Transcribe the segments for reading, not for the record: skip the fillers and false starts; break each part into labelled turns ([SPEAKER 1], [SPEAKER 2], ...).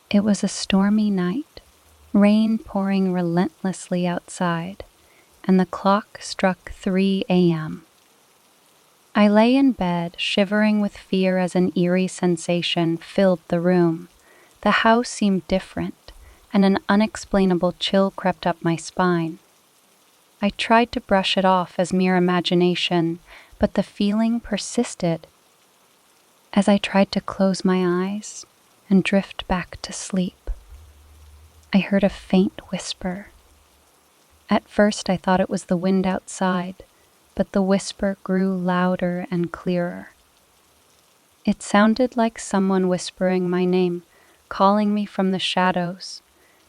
[SPEAKER 1] It was a stormy night, rain pouring relentlessly outside, and the clock struck 3 a.m. I lay in bed, shivering with fear as an eerie sensation filled the room. The house seemed different, and an unexplainable chill crept up my spine. I tried to brush it off as mere imagination, but the feeling persisted. As I tried to close my eyes and drift back to sleep, I heard a faint whisper. At first I thought it was the wind outside, but the whisper grew louder and clearer. It sounded like someone whispering my name, calling me from the shadows.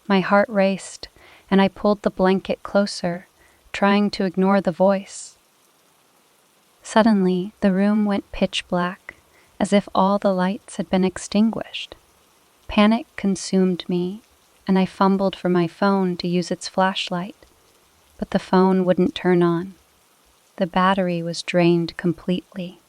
[SPEAKER 1] My heart raced, and I pulled the blanket closer, trying to ignore the voice. Suddenly, the room went pitch black, as if all the lights had been extinguished. Panic consumed me, and I fumbled for my phone to use its flashlight, but the phone wouldn't turn on. The battery was drained completely.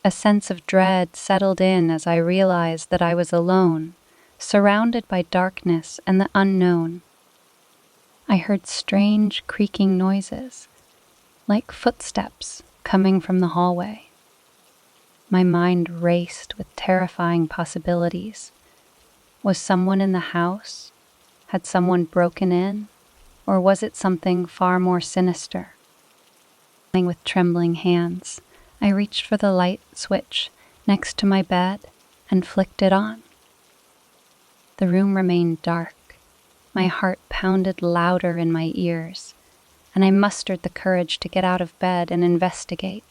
[SPEAKER 1] A sense of dread settled in as I realized that I was alone, surrounded by darkness and the unknown. I heard strange creaking noises, like footsteps coming from the hallway. My mind raced with terrifying possibilities. Was someone in the house? Had someone broken in? Or was it something far more sinister? With trembling hands, I reached for the light switch next to my bed and flicked it on. The room remained dark. My heart pounded louder in my ears, and I mustered the courage to get out of bed and investigate.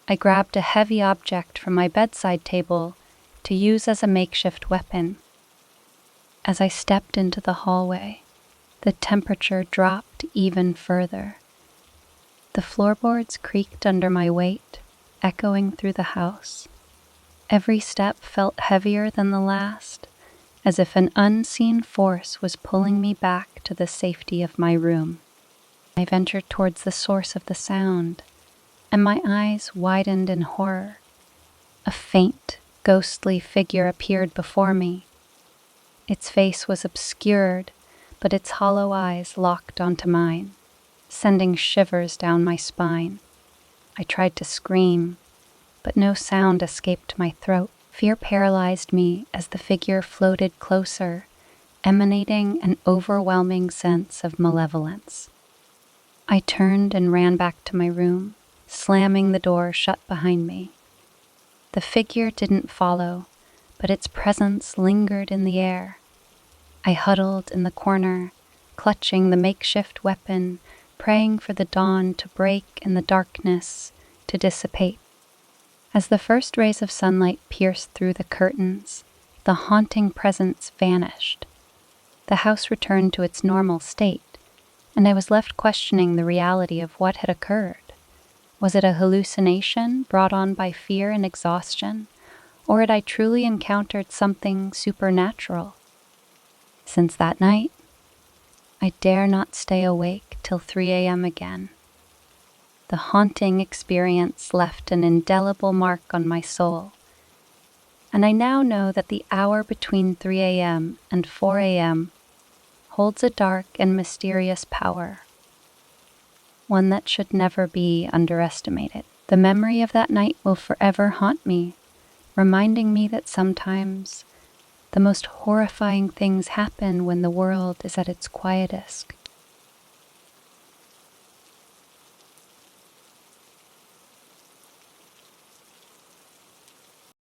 [SPEAKER 1] I grabbed a heavy object from my bedside table to use as a makeshift weapon. As I stepped into the hallway, the temperature dropped even further. The floorboards creaked under my weight, echoing through the house. Every step felt heavier than the last, as if an unseen force was pulling me back to the safety of my room. I ventured towards the source of the sound, and my eyes widened in horror. A faint, ghostly figure appeared before me. Its face was obscured, but its hollow eyes locked onto mine, sending shivers down my spine. I tried to scream, but no sound escaped my throat. Fear paralyzed me as the figure floated closer, emanating an overwhelming sense of malevolence. I turned and ran back to my room, slamming the door shut behind me. The figure didn't follow, but its presence lingered in the air. I huddled in the corner, clutching the makeshift weapon, praying for the dawn to break and the darkness to dissipate. As the first rays of sunlight pierced through the curtains, the haunting presence vanished. The house returned to its normal state, and I was left questioning the reality of what had occurred. Was it a hallucination brought on by fear and exhaustion, or had I truly encountered something supernatural? Since that night, I dare not stay awake till 3 a.m. again. The haunting experience left an indelible mark on my soul, and I now know that the hour between 3 a.m. and 4 a.m. holds a dark and mysterious power, one that should never be underestimated. The memory of that night will forever haunt me, reminding me that sometimes the most horrifying things happen when the world is at its quietest.